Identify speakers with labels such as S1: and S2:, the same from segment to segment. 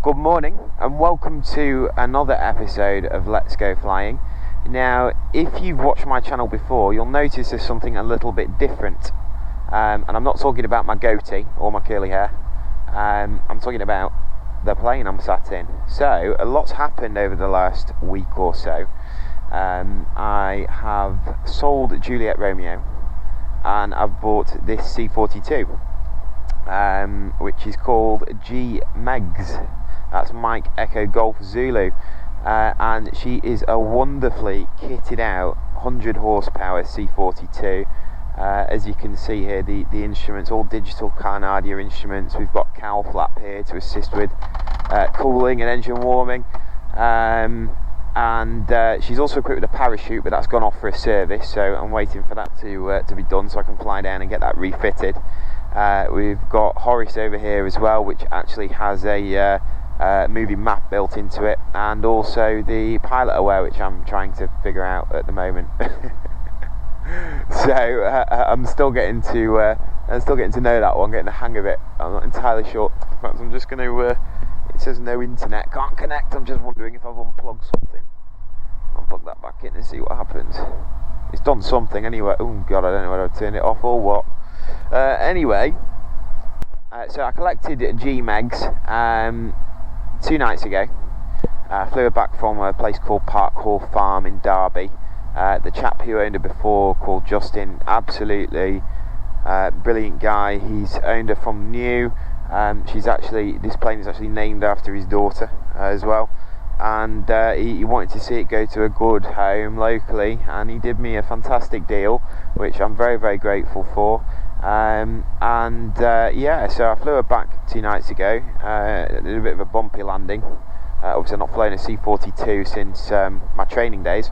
S1: Good morning and welcome to another episode of Let's Go Flying. Now, if you've watched my channel before, you'll notice there's something a little bit different. And I'm not talking about my goatee or my curly hair. I'm talking about the plane I'm sat in. So, a lot's happened over the last week or so. I have sold Juliet Romeo and I've bought this C42, which is called G-MEGZ. That's Mike Echo Golf Zulu, and she is a wonderfully kitted out 100 horsepower C42. As you can see here, the instruments, all digital Carnadia instruments. We've got cowl flap here to assist with cooling and engine warming, and she's also equipped with a parachute, but that's gone off for a service, so I'm waiting for that to be done so I can fly down and get that refitted. We've got Horace over here as well, which actually has a moving map built into it, and also the pilot aware, which I'm trying to figure out at the moment. So I'm still getting to know that one, getting the hang of it. I'm not entirely sure. In fact, I'm just going to. It says no internet, can't connect. I'm just wondering if I've unplugged something. I'll plug that back in and see what happens. It's done something anyway. Oh God, I don't know whether I've turned it off or what. Anyway, so I collected G-MEGZ 2 nights ago. Flew her back from a place called Park Hall Farm in Derby. The chap who owned her before, called Justin, absolutely brilliant guy. He's owned her from new. This plane is actually named after his daughter as well, and he wanted to see it go to a good home locally, and he did me a fantastic deal, which I'm very, very grateful for. Yeah, so I flew her back 2 nights ago. Did a bit of a bumpy landing. Obviously I've not flown a C42 since my training days,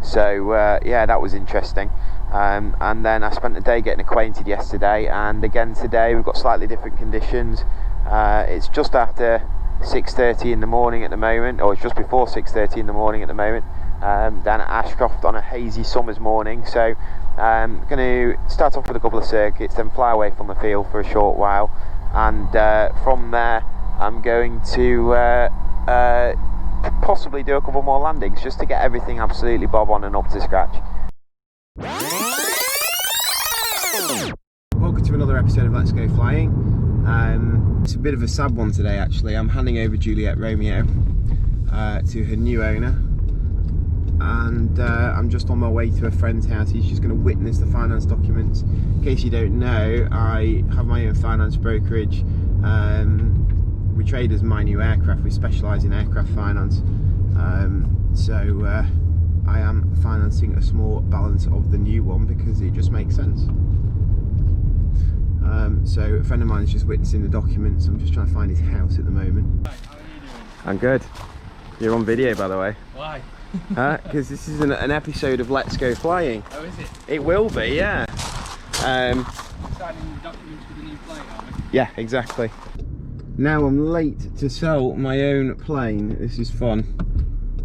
S1: so yeah, that was interesting. And then I spent the day getting acquainted yesterday, and again today we've got slightly different conditions. It's just after 6:30 in the morning at the moment, or it's just before 6:30 in the morning at the moment, down at Ashcroft on a hazy summer's morning. So I'm going to start off with a couple of circuits, then fly away from the field for a short while, and from there I'm going to possibly do a couple more landings just to get everything absolutely bob on and up to scratch. Welcome to another episode of Let's Go Flying. It's a bit of a sad one today actually. I'm handing over Juliet Romeo to her new owner, and I'm just on my way to a friend's house. He's just going to witness the finance documents. In case you don't know, I have my own finance brokerage. We trade as my new aircraft. We specialise in aircraft finance, so I am financing a small balance of the new one because it just makes sense. So a friend of mine is just witnessing the documents. I'm just trying to find his house at the moment.
S2: How are you doing?
S1: I'm good. You're on video, by the way.
S2: Why?
S1: Because this is an episode of Let's Go Flying.
S2: Oh, is it?
S1: It will be, yeah.
S2: Signing the documents for the new plane, are we?
S1: Yeah, exactly. Now I'm late to sell my own plane. This is fun,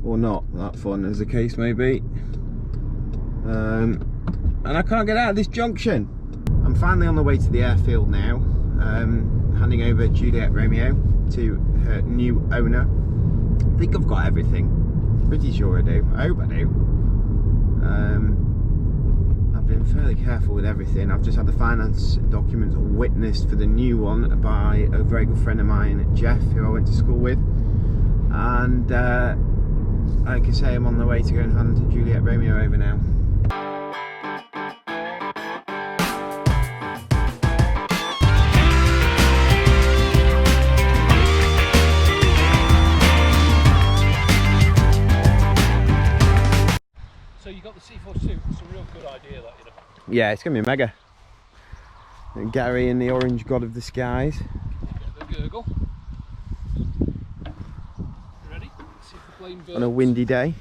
S1: or not that fun, as the case may be. And I can't get out of this junction. I'm finally on the way to the airfield now, handing over Juliet Romeo to her new owner. I think I've got everything. Pretty sure I do. I hope I do. I've been fairly careful with everything. I've just had the finance documents witnessed for the new one by a very good friend of mine, Jeff, who I went to school with. And like I say, I'm on the way to go and hand Juliet Romeo over now.
S2: So you got the C42, it's a real good idea that, you know.
S1: Yeah, it's going to be mega. Gary and the orange god of the skies.
S2: Get the gurgle. Ready? See if the plane burns.
S1: On a windy day.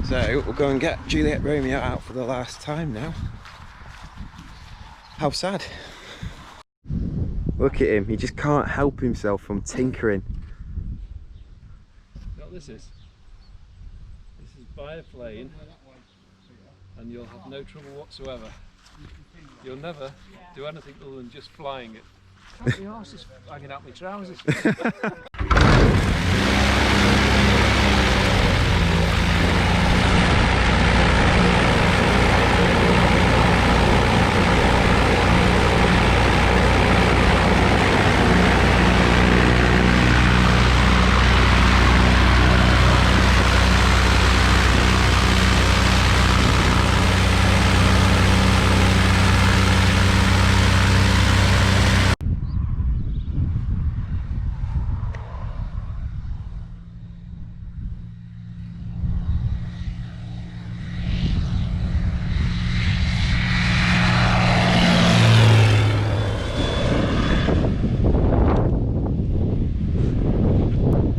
S1: So we'll go and get Juliet Romeo out for the last time now. How sad. Look at him, he just can't help himself from tinkering.
S2: You know what this is? This is buy a plane and you'll have no trouble whatsoever.
S3: You'll never do anything other than just flying it. Can't be arsed, it's hanging out my trousers.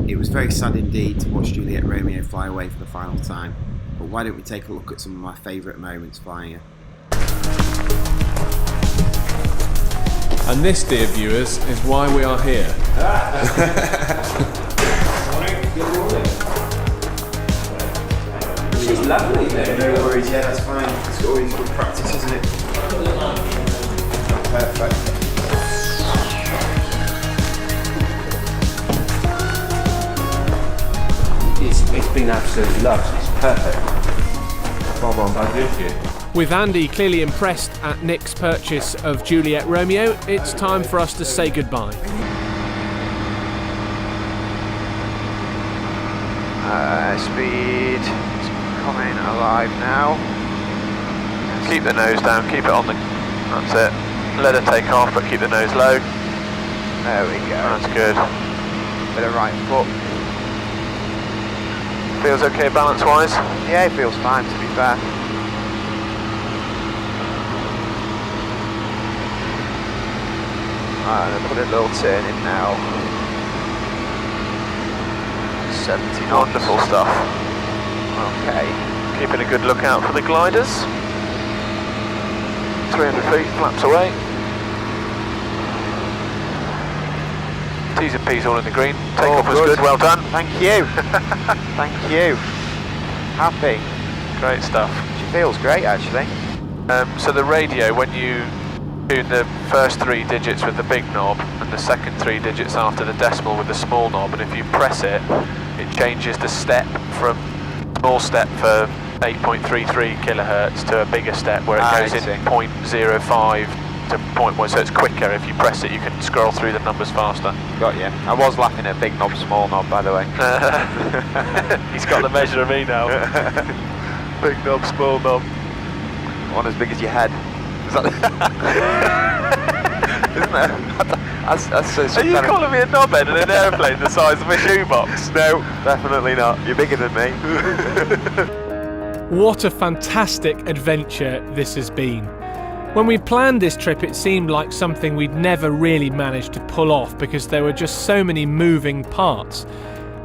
S1: It was very sad indeed to watch Juliet Romeo fly away for the final time, but why don't we take a look at some of my favourite moments flying her.
S3: And this, dear viewers, is why we are here.
S1: She's lovely though. No worries, yeah, that's fine. It's always good practice, isn't it? Perfect.
S4: It's been absolutely lovely. It's perfect.
S1: Bob on.
S4: Thank you.
S3: With Andy clearly impressed at Nick's purchase of Juliet Romeo, it's time for us to say goodbye.
S1: Speed is coming alive now. Keep the nose down, keep it on the... That's it. Let her take off, but keep the nose low. There we go. That's good. Bit of right foot. Feels okay balance-wise? Yeah, it feels fine, to be fair. Alright, I'm going to put a little turn in now. 70 knots. Wonderful stuff. Okay. Keeping a good lookout for the gliders. 300 feet, flaps away. T's and P's all in the green. Take-off was good, well done. Thank you. Thank you. Happy. Great stuff. She feels great actually. So the radio, when you do the first 3 digits with the big knob and the second 3 digits after the decimal with the small knob, and if you press it, it changes the step from small step for 8.33 kilohertz to a bigger step where it goes in 0.05 to 0.1, so it's quicker. If you press it, you can scroll through the numbers faster. Got you. I was laughing at big knob, small knob, by the way. He's got the measure of me now. Big knob, small knob. One as big as your head. Is that isn't it? That's Are you calling me a knobhead in an airplane the size of a shoebox? No, definitely not. You're bigger than me.
S3: What a fantastic adventure this has been. When we planned this trip, it seemed like something we'd never really managed to pull off because there were just so many moving parts.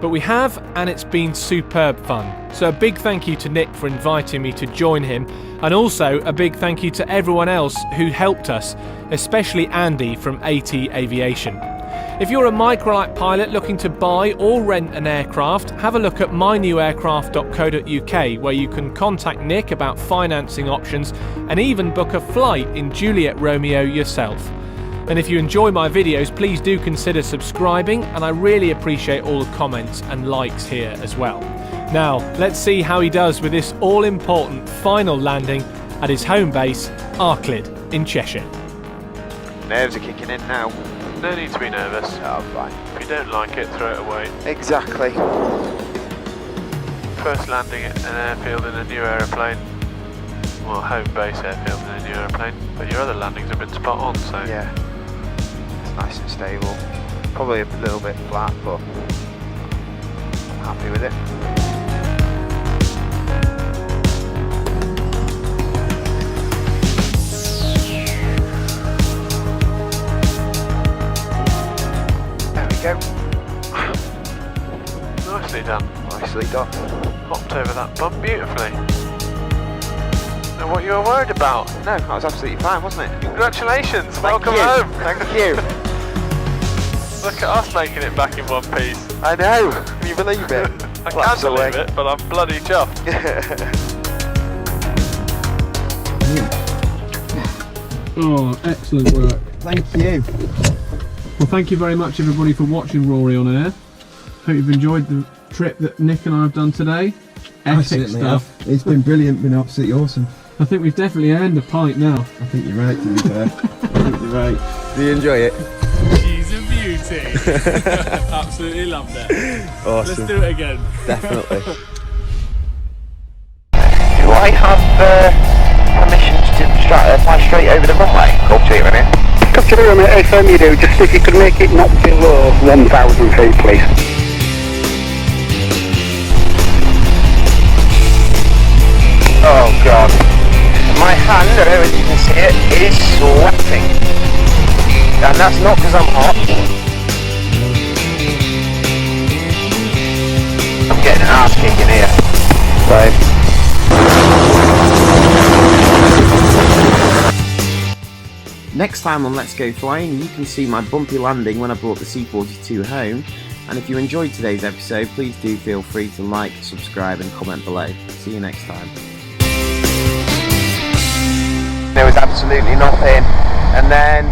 S3: But we have, and it's been superb fun. So a big thank you to Nick for inviting me to join him, and also a big thank you to everyone else who helped us, especially Andy from AT Aviation. If you're a microlight pilot looking to buy or rent an aircraft, have a look at mynewaircraft.co.uk, where you can contact Nick about financing options and even book a flight in Juliet Romeo yourself. And if you enjoy my videos, please do consider subscribing, and I really appreciate all the comments and likes here as well. Now, let's see how he does with this all-important final landing at his home base, Arklid in Cheshire.
S1: Nerves are kicking in now.
S5: No need to be nervous.
S1: Oh, fine.
S5: If you don't like it, throw it away.
S1: Exactly.
S5: First landing at an airfield in a new aeroplane. Well, home base airfield in a new airplane. But your other landings have been spot on, so...
S1: Yeah. It's nice and stable. Probably a little bit flat, but I'm happy with it. Go.
S5: Nicely done.
S1: Nicely done.
S5: Hopped over that bump beautifully. Know what you were worried about?
S1: No, that was absolutely fine, wasn't it?
S5: Congratulations.
S1: Thank
S5: Welcome
S1: you.
S5: home.
S1: Thank you.
S5: Look at us making it back in one piece.
S1: I know. Can you believe it?
S5: I can't believe it, but I'm bloody chuffed.
S3: Oh, excellent work.
S1: Thank you.
S3: Well, thank you very much everybody for watching Rory on Air. Hope you've enjoyed the trip that Nick and I have done today. Epic stuff.
S6: It's been brilliant, been absolutely awesome.
S3: I think we've definitely earned a pint now.
S6: I think you're right, to be fair. I think you're right.
S1: Do you enjoy it?
S3: She's a beauty. Absolutely loved it.
S1: Awesome.
S3: Let's do it again.
S1: Definitely. Do I have permission to fly straight over the runway? Go to it, Romeo.
S7: Captain Romeo, FM you do, just if you could make it not below 1,000 feet, please.
S1: Oh god. My hand, I don't know if you can see it, is sweating. And that's not because I'm hot. I'm getting an ass kick in here. Right. Next time on Let's Go Flying, you can see my bumpy landing when I brought the C42 home. And if you enjoyed today's episode, please do feel free to like, subscribe and comment below. See you next time. There was absolutely nothing, and then